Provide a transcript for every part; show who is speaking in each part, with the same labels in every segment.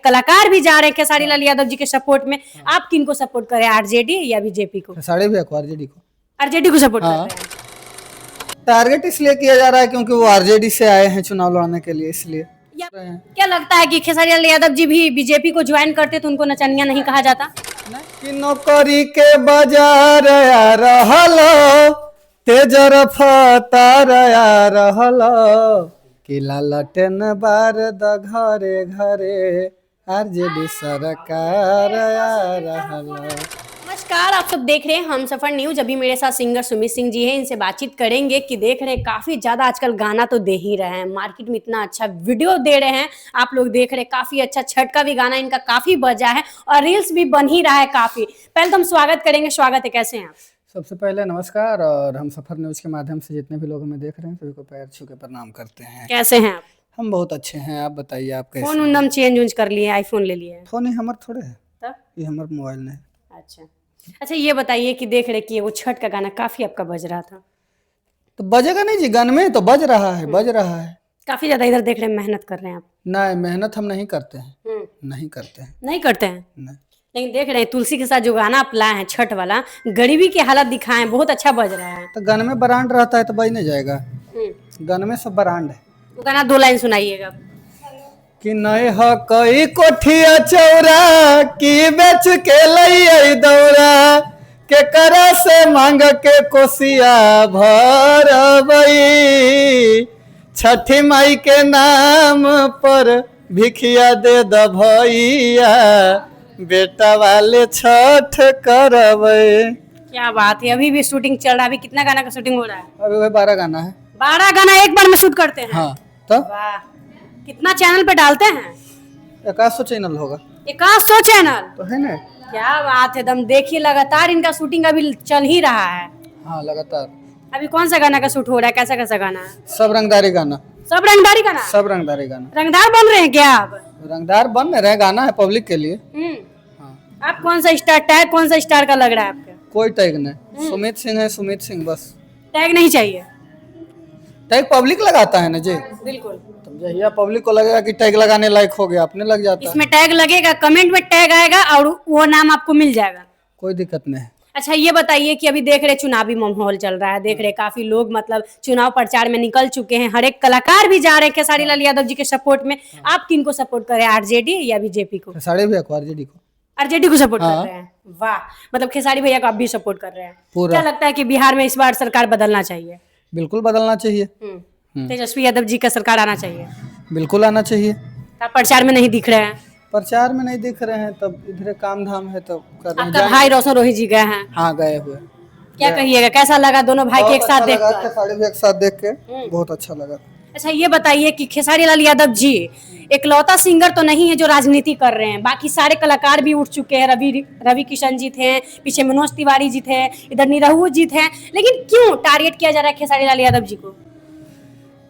Speaker 1: कलाकार भी जा रहे हैं खेसारी लाल यादव जी के सपोर्ट में। आप किनको सपोर्ट करें, आरजेडी या बीजेपी को?
Speaker 2: खेसारी भैया को, आरजेडी को।
Speaker 1: आरजेडी को सपोर्ट कर
Speaker 2: हाँ।
Speaker 1: रहे हैं।
Speaker 2: टारगेट इसलिए किया जा रहा है क्योंकि वो आरजेडी से आए हैं चुनाव लड़ने के लिए, इसलिए।
Speaker 1: क्या लगता है कि खेसारी लाल यादव जी भी बीजेपी को ज्वाइन करते तो उनको नचनिया नहीं कहा जाता?
Speaker 2: कि नौकरी के बाजार आ रहलो, तेज रफ्तार आ रहलो, कि लालटेन बार द घरे घरे, आरजेडी सरकार आ रहलो।
Speaker 1: नमस्कार, आप सब देख रहे हैं हम सफर न्यूज। अभी मेरे साथ सिंगर सुमित सिंह जी हैं, इनसे बातचीत करेंगे कि देख रहे हैं काफी ज्यादा आजकल गाना तो दे ही रहे हैं, मार्केट में इतना अच्छा वीडियो दे रहे हैं। आप लोग देख रहे हैं काफी अच्छा छठ का भी गाना इनका काफी बजा है और रील्स भी बन ही रहा है काफी। पहले तो हम स्वागत करेंगे। स्वागत है, कैसे हैं आप?
Speaker 2: सबसे पहले नमस्कार, और हम सफर न्यूज के माध्यम से जितने भी लोग हमें देख रहे हैं सभी को पैर छू के प्रणाम करते हैं।
Speaker 1: कैसे हैं आप?
Speaker 2: हम बहुत अच्छे हैं, आप बताइए आप कैसे?
Speaker 1: फोन उन चेंज उंज कर लिए, आईफोन ले लिए?
Speaker 2: फोन ही हमारे थोड़े है,
Speaker 1: तब
Speaker 2: ये हमारे मोबाइल में है।
Speaker 1: अच्छा, ये बताइए कि देख रहे कि वो छठ का गाना काफी आपका बज रहा था।
Speaker 2: तो बजेगा नहीं जी, गान में तो बज रहा है, बज रहा है।
Speaker 1: काफी ज्यादा इधर देख रहे हैं मेहनत कर रहे हैं आप।
Speaker 2: नहीं, मेहनत हम नहीं करते हैं, नहीं करते हैं,
Speaker 1: नहीं करते हैं।
Speaker 2: नहीं।
Speaker 1: लेकिन देख रहे हैं तुलसी के साथ जो गाना आप लाए हैं छठ वाला, गरीबी की हालत दिखाए हैं, बहुत अच्छा बज रहा है।
Speaker 2: तो गान में ब्रांड रहता है तो बज नहीं जाएगा, गान में सब ब्रांड है।
Speaker 1: वो गाना 2 लाइन सुनाइएगा।
Speaker 2: कि नहीं ह कई कोठिया चौरा की बेच के लई दौरा, के करा से मांग के कोसिया भरबई, छठी माई के नाम पर भिखिया दे द भैया, बेटा वाले छठ करबई।
Speaker 1: क्या बात है, अभी भी शूटिंग चल रहा है? अभी कितना गाना का शूटिंग हो रहा है?
Speaker 2: अभी वही 12 गाना है।
Speaker 1: 12 गाना एक बार में शूट करते हैं?
Speaker 2: हाँ, तो
Speaker 1: वाह, कितना चैनल पे डालते हैं?
Speaker 2: 100 चैनल होगा।
Speaker 1: 100 चैनल
Speaker 2: तो है ना।
Speaker 1: क्या बात है, दम देखिए लगातार इनका शूटिंग अभी चल ही रहा है।
Speaker 2: हाँ, लगातार।
Speaker 1: अभी कौन सा गाना का शूट हो रहा है, कैसा कैसा गाना है?
Speaker 2: सब रंगदारी गाना,
Speaker 1: सब रंगदारी गाना?
Speaker 2: सब रंगदारी गाना।
Speaker 1: रंगदार बन रहे हैं क्या आप?
Speaker 2: रंगदार बन रहे हैं, गाना है पब्लिक के लिए। हाँ।
Speaker 1: आप कौन सा स्टार, टैग कौन सा स्टार का लग रहा है आपका?
Speaker 2: कोई टैग नहीं, सुमित सिंह है, सुमित सिंह बस।
Speaker 1: टैग नहीं चाहिए?
Speaker 2: टैग पब्लिक लगाता है ना जी।
Speaker 1: बिल्कुल।
Speaker 2: तब यही पब्लिक को लगेगा कि टैग लगाने लायक हो गया, अपने लग जाता है।
Speaker 1: इसमें टैग लगेगा, कमेंट में टैग आएगा और वो नाम आपको मिल जाएगा।
Speaker 2: कोई दिक्कत नहीं है।
Speaker 1: अच्छा, ये बताइए कि अभी देख रहे चुनावी माहौल चल रहा है, देख रहे काफी लोग मतलब चुनाव प्रचार में निकल चुके हैं, हर एक कलाकार भी जा रहे हैं खेसारी लाल यादव जी के सपोर्ट में। आप किनको सपोर्ट करें, आरजेडी या बीजेपी को?
Speaker 2: खेसारी भैया को, आरजेडी को।
Speaker 1: आरजेडी को सपोर्ट कर रहे हैं? वाह, मतलब खेसारी भैया को आप भी सपोर्ट कर रहे हैं। क्या लगता है कि बिहार में इस बार सरकार बदलना चाहिए?
Speaker 2: बिल्कुल बदलना चाहिए।
Speaker 1: तेजस्वी यादव जी का सरकार आना चाहिए?
Speaker 2: बिल्कुल आना चाहिए।
Speaker 1: आप प्रचार में नहीं दिख रहे हैं?
Speaker 2: प्रचार में नहीं दिख रहे हैं, तब इधर काम धाम है तो कर रहे हैं।
Speaker 1: आपका भाई रोशन रोहित जी गए हैं?
Speaker 2: हाँ, गए हुए।
Speaker 1: क्या कहिएगा, कैसा लगा दोनों भाई के एक साथ देख कर?
Speaker 2: खेसारी भैया एक साथ देख के बहुत अच्छा लगा।
Speaker 1: अच्छा, ये बताइए कि खेसारी लाल यादव जी एकलौता सिंगर तो नहीं है जो राजनीति कर रहे हैं, बाकी सारे कलाकार भी उठ चुके हैं। रवि किशन जी थे, पीछे मनोज तिवारी जी थे, इधर निरहू जी थे, लेकिन क्यों टारगेट किया जा रहा है खेसारी लाल यादव जी को?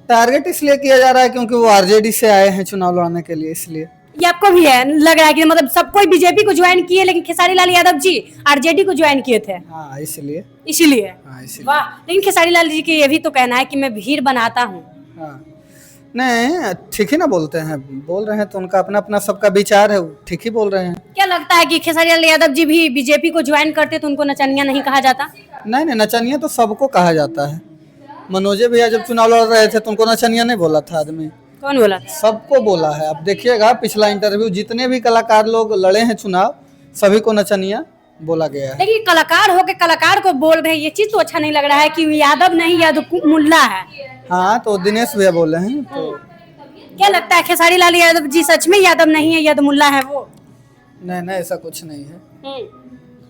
Speaker 2: टारगेट इसलिए किया जा रहा है क्योंकि वो आरजेडी से आए हैं चुनाव लड़ने के लिए, इसलिए।
Speaker 1: ये आपको भी है लग रहा है कि मतलब सब कोई बीजेपी को ज्वाइन किए, लेकिन खेसारी लाल यादव जी आरजेडी को ज्वाइन किए थे?
Speaker 2: हाँ, इसलिए।
Speaker 1: इसीलिए?
Speaker 2: हाँ, इसलिए।
Speaker 1: वाह, लेकिन खेसारी लाल जी के ये भी तो कहना है कि मैं भीड़ बनाता हूँ।
Speaker 2: हाँ, नहीं ठीक ही ना बोलते हैं, बोल रहे हैं तो उनका अपना अपना सबका विचार है, ठीक ही बोल रहे हैं।
Speaker 1: क्या लगता है कि खेसारी लाल यादव जी भी बीजेपी को ज्वाइन करते तो उनको नचनिया नहीं कहा जाता?
Speaker 2: नहीं, नचनिया तो सबको कहा जाता है। मनोजे भैया जब चुनाव लड़ रहे थे तो उनको नचनिया नहीं बोला था आदमी?
Speaker 1: कौन बोला?
Speaker 2: सबको बोला है। आप देखिएगा पिछला इंटरव्यू, जितने भी कलाकार लोग लड़े हैं चुनाव, सभी को नचनिया बोला गया है।
Speaker 1: लेकिन कलाकार होके कलाकार को बोल रहे हैं, ये चीज तो अच्छा नहीं लग रहा है कि यादव नहीं यादव मुल्ला है।
Speaker 2: हाँ, तो दिनेश भैया बोले हैं तो।
Speaker 1: क्या लगता है खेसारी लाल यादव जी सच में यादव नहीं है, यादव मुल्ला है वो?
Speaker 2: नहीं, ऐसा कुछ नहीं है।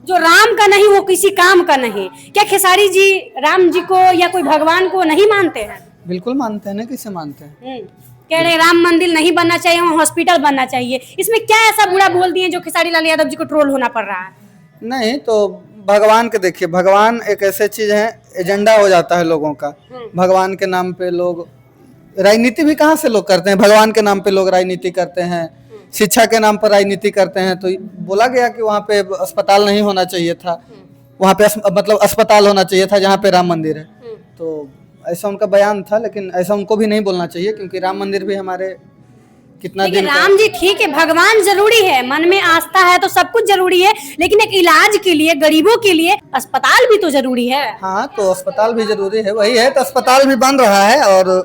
Speaker 1: जो राम का नहीं वो किसी काम का नहीं। क्या खेसारी जी राम जी को या कोई भगवान को नहीं मानते हैं?
Speaker 2: बिल्कुल मानते हैं ना, किसे मानते हैं।
Speaker 1: कह रहे राम मंदिर नहीं बनना चाहिए, वहाँ हॉस्पिटल बनना चाहिए। इसमें क्या ऐसा बुरा बोल दिए जो खेसारी लाल यादव जी को ट्रोल होना पड़ रहा है?
Speaker 2: नहीं, तो भगवान के देखिए, भगवान एक ऐसे चीज है, एजेंडा हो जाता है लोगों का। भगवान के नाम पे लोग राजनीति भी कहाँ से लोग करते हैं, भगवान के नाम पे लोग राजनीति करते हैं, शिक्षा के नाम पर राजनीति करते हैं। तो बोला गया कि वहाँ पे अस्पताल नहीं होना चाहिए था, वहाँ पे मतलब अस्पताल होना चाहिए था जहाँ पे राम मंदिर है। तो ऐसा उनका बयान था, लेकिन ऐसा उनको भी नहीं बोलना चाहिए क्योंकि राम मंदिर भी हमारे कितना
Speaker 1: देखिए
Speaker 2: दिन
Speaker 1: राम जी ठीक है, भगवान जरूरी है, मन में आस्था है तो सब कुछ जरूरी है, लेकिन एक इलाज के लिए, गरीबों के लिए अस्पताल भी तो जरूरी है।
Speaker 2: हाँ, तो अस्पताल भी जरूरी है, वही है, तो अस्पताल भी बन रहा है। और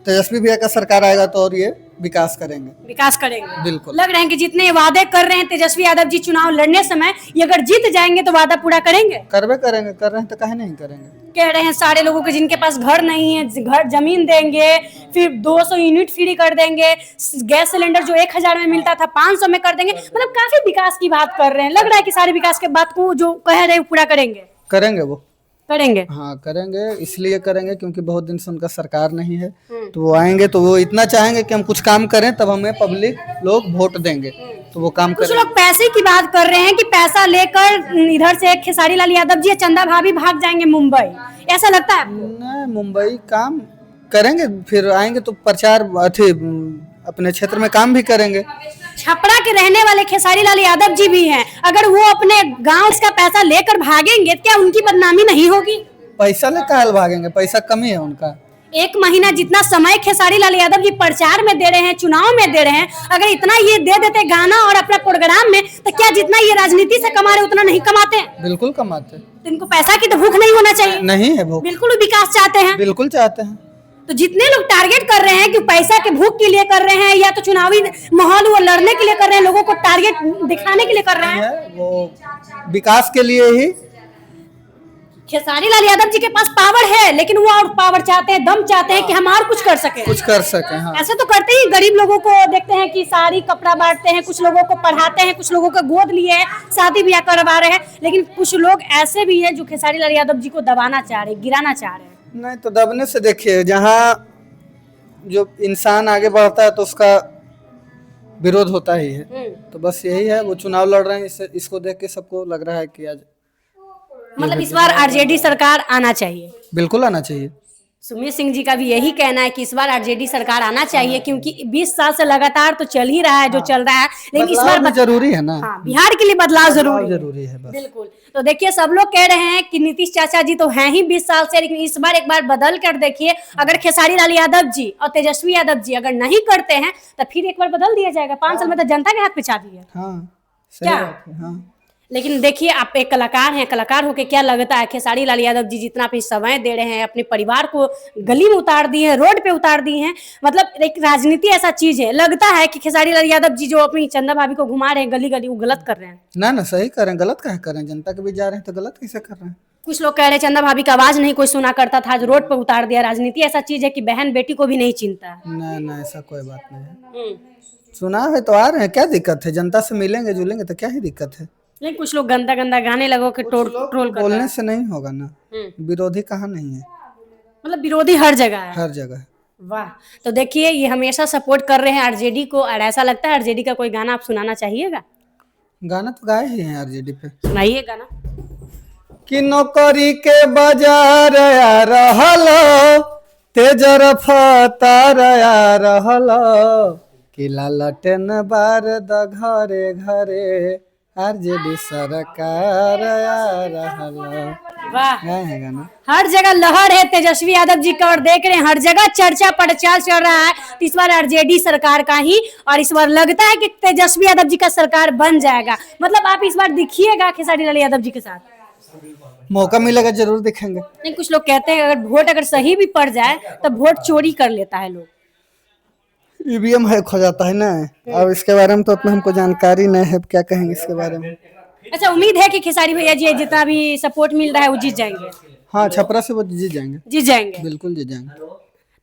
Speaker 2: तेजस्वी भैया का सरकार आएगा तो और ये विकास करेंगे,
Speaker 1: विकास करेंगे।
Speaker 2: बिल्कुल।
Speaker 1: लग रहे हैं कि जितने वादे कर रहे हैं तेजस्वी यादव जी चुनाव लड़ने समय, ये अगर जीत जाएंगे तो वादा पूरा करेंगे।
Speaker 2: करवे करेंगे, कर रहे हैं तो काहे नहीं करेंगे।
Speaker 1: कह रहे हैं सारे लोगों के जिनके पास घर नहीं है, घर जमीन देंगे, फिर 200 यूनिट फ्री कर देंगे, गैस सिलेंडर जो 1000 में मिलता था 500 में कर देंगे। मतलब काफी विकास की बात कर रहे हैं, लग रहा है कि सारे विकास के बात को जो कह रहे हैं पूरा करेंगे।
Speaker 2: करेंगे वो,
Speaker 1: करेंगे।
Speaker 2: हाँ करेंगे, इसलिए करेंगे क्योंकि बहुत दिन से उनका सरकार नहीं है, तो वो आएंगे तो वो इतना चाहेंगे कि हम कुछ काम करें, तब हमें पब्लिक लोग वोट देंगे, तो वो काम
Speaker 1: कुछ
Speaker 2: करेंगे।
Speaker 1: लोग पैसे की बात कर रहे हैं कि पैसा लेकर इधर से खेसारी लाल यादव जी या चंदा भाभी भाग जाएंगे मुंबई, ऐसा लगता है आपको?
Speaker 2: नहीं, मुंबई काम करेंगे, फिर आएंगे तो प्रचार अपने क्षेत्र में काम भी करेंगे।
Speaker 1: छपरा के रहने वाले खेसारी लाल यादव जी भी हैं, अगर वो अपने गांव का पैसा लेकर भागेंगे तो क्या उनकी बदनामी नहीं होगी?
Speaker 2: पैसा ले काहे भागेंगे, पैसा कमी है उनका।
Speaker 1: 1 महीना जितना समय खेसारी लाल यादव जी प्रचार में दे रहे हैं, चुनाव में दे रहे हैं, अगर इतना ये दे देते गाना और अपना प्रोग्राम में, तो क्या जितना ये राजनीति से कमा रहे उतना नहीं कमाते हैं?
Speaker 2: बिल्कुल कमाते,
Speaker 1: तो इनको पैसा की तो भूख नहीं होना चाहिए।
Speaker 2: नहीं है भूख,
Speaker 1: बिल्कुल विकास चाहते हैं।
Speaker 2: बिल्कुल चाहते हैं।
Speaker 1: तो जितने लोग टारगेट कर रहे हैं कि पैसा के भूख के लिए कर रहे हैं या तो चुनावी माहौल वो लड़ने के लिए कर रहे हैं, लोगों को टारगेट दिखाने के लिए कर रहे हैं,
Speaker 2: वो विकास के लिए ही।
Speaker 1: खेसारी लाल यादव जी के पास पावर है, लेकिन वो और पावर चाहते हैं, दम चाहते हैं कि हम और कुछ कर सके,
Speaker 2: कुछ कर सके। हाँ,
Speaker 1: ऐसे तो करते ही, गरीब लोगों को देखते हैं कि साड़ी कपड़ा बांटते हैं, कुछ लोगों को पढ़ाते हैं, कुछ लोगों को गोद लिए हैं, शादी ब्याह करवा रहे हैं, लेकिन कुछ लोग ऐसे भी हैं जो खेसारी लाल यादव जी को दबाना चाह रहे हैं, गिराना चाह रहे हैं।
Speaker 2: नहीं तो दबने से देखिए, जहाँ जो इंसान आगे बढ़ता है तो उसका विरोध होता ही है, तो बस यही है। वो चुनाव लड़ रहे हैं, इसको देख के सबको लग रहा है कि आज
Speaker 1: मतलब इस बार आरजेडी सरकार आना चाहिए।
Speaker 2: बिल्कुल आना चाहिए।
Speaker 1: सुमित सिंह जी का भी यही कहना है कि इस बार आरजेडी सरकार आना चाहिए, क्योंकि 20 साल से लगातार तो चल ही रहा है जो चल रहा है, लेकिन इस बार
Speaker 2: जरूरी है ना।
Speaker 1: हाँ, बिहार के लिए बदलाव जरूरी
Speaker 2: है बस।
Speaker 1: बिल्कुल। तो देखिए सब लोग कह रहे हैं कि नीतीश चाचा जी तो हैं ही 20 साल से, लेकिन इस बार एक बार बदल कर देखिए, अगर खेसारी लाल यादव जी और तेजस्वी यादव जी अगर नहीं करते हैं तो फिर एक बार बदल दिया जाएगा। 5 साल में तो जनता के हाथ पे चाबी है।
Speaker 2: हाँ, सही
Speaker 1: क्या?
Speaker 2: बात है। हाँ,
Speaker 1: लेकिन देखिए आप एक कलाकार हैं, कलाकार होके क्या लगता है, खेसारी लाल यादव जी जितना अपनी समय दे रहे हैं, अपने परिवार को गली में उतार दिए हैं, रोड पे उतार दिए हैं, मतलब एक राजनीति ऐसा चीज है, लगता है कि खेसारी लाल यादव जी जो अपनी चंदा भाभी को घुमा रहे हैं गली गली, वो गलत कर रहे हैं।
Speaker 2: ना सही कर रहे हैं, गलत काहे कर रहे हैं, जनता के बीच जा रहे हैं तो गलत कैसे कर रहे हैं।
Speaker 1: कुछ लोग कह रहे हैं चंदा भाभी का आवाज नहीं कोई सुना करता था, आज रोड पे उतार दिया। राजनीति ऐसा चीज है कि बहन बेटी को भी नहीं चिंता है।
Speaker 2: ना ऐसा कोई बात नहीं है। चुनाव है तो आ रहे हैं, क्या दिक्कत है, जनता से मिलेंगे जुलेंगे तो क्या ही दिक्कत है।
Speaker 1: लेकिन कुछ लोग गंदा गंदा गाने लगो के ट्रोल कर
Speaker 2: बोलने से नहीं होगा ना, विरोधी कहाँ नहीं है,
Speaker 1: मतलब विरोधी हर जगह है।
Speaker 2: हर जगह।
Speaker 1: वाह, तो देखिए ये हमेशा सपोर्ट कर रहे हैं आरजेडी को, और ऐसा लगता है आरजेडी का कोई गाना आप सुनाना चाहिएगा?
Speaker 2: गाना तो गाए ही हैं आरजेडी पे।
Speaker 1: सुनाइए गाना।
Speaker 2: कि नौकरी के बाजार आ रहल, तेजर फतार आ रहल, कि लालटेन बार द घरे घरे, आरजेडी सरकार आ रहल।
Speaker 1: वाह,
Speaker 2: गाए हैं गाना।
Speaker 1: हर जगह लहर है तेजस्वी यादव जी का, और देख रहे हैं हर जगह चर्चा प्रचार चल रहा है, तो इस बार आरजेडी सरकार का ही, और इस बार लगता है कि तेजस्वी यादव जी का सरकार बन जाएगा। मतलब आप इस बार दिखिएगा खेसारी लाल यादव जी के साथ,
Speaker 2: मौका मिलेगा जरूर दिखेंगे।
Speaker 1: नहीं कुछ लोग कहते हैं अगर वोट अगर सही भी पड़ जाए तो वोट चोरी कर लेता है लोग।
Speaker 2: ईवीएम हैक हो जाता है ना। अब इसके बारे में तो उतना हमको जानकारी नहीं है, क्या कहेंगे इसके बारे में।
Speaker 1: अच्छा, उम्मीद है कि खेसारी भैया जी जितना भी सपोर्ट मिल रहा है वो जीत जाएंगे?
Speaker 2: हाँ, छपरा से वो जीत जाएंगे,
Speaker 1: जीत जाएंगे,
Speaker 2: बिल्कुल जीत जाएंगे।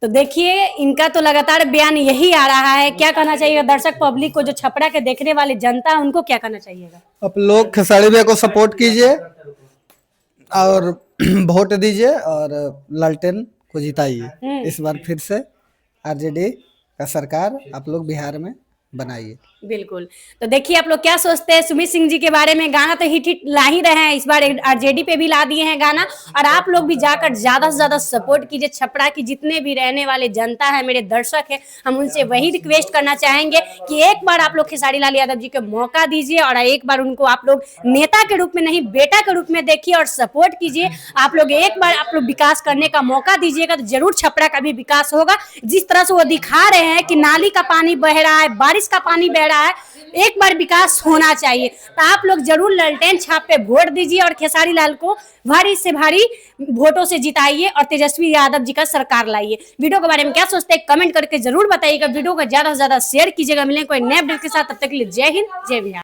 Speaker 1: तो देखिए इनका तो लगातार बयान यही आ रहा है। क्या कहना चाहिए दर्शक पब्लिक को, जो छपरा के देखने वाले जनता है उनको क्या कहना चाहिएगा?
Speaker 2: आप लोग खेसारी भैया को सपोर्ट कीजिए और वोट दीजिए और लालटेन को जिताइए। इस बार फिर से आरजेडी का सरकार आप लोग बिहार में बनाइए।
Speaker 1: बिल्कुल। तो देखिए आप लोग क्या सोचते हैं सुमित सिंह जी के बारे में? गाना तो हिट ला ही रहे हैं, इस बार आरजेडी पे भी ला दिए हैं गाना। और आप लोग भी जाकर ज्यादा से ज्यादा सपोर्ट कीजिए। छपरा की जितने भी रहने वाले जनता है, मेरे दर्शक है, हम उनसे वही रिक्वेस्ट करना चाहेंगे कि एक बार आप लोग खेसारी लाल यादव जी को मौका दीजिए और एक बार उनको आप लोग नेता के रूप में नहीं, बेटा के रूप में देखिए और सपोर्ट कीजिए। आप लोग एक बार आप लोग विकास करने का मौका दीजिएगा तो जरूर छपरा का भी विकास होगा। जिस तरह से वो दिखा रहे हैं कि नाली का पानी बह रहा है, बारिश का पानी बह रहा है, एक बार विकास होना चाहिए। तो आप लोग जरूर ललटेन छाप पे वोट दीजिए और खेसारी लाल को भारी से भारी वोटों से जिताइए और तेजस्वी यादव जी का सरकार लाइए। वीडियो के बारे में क्या सोचते हैं कमेंट करके जरूर बताइएगा। वीडियो को ज्यादा से ज्यादा शेयर कीजिएगा। मिलेंगे कोई नए अपडेट के साथ, तब तक के लिए जय हिंद जय बिहार।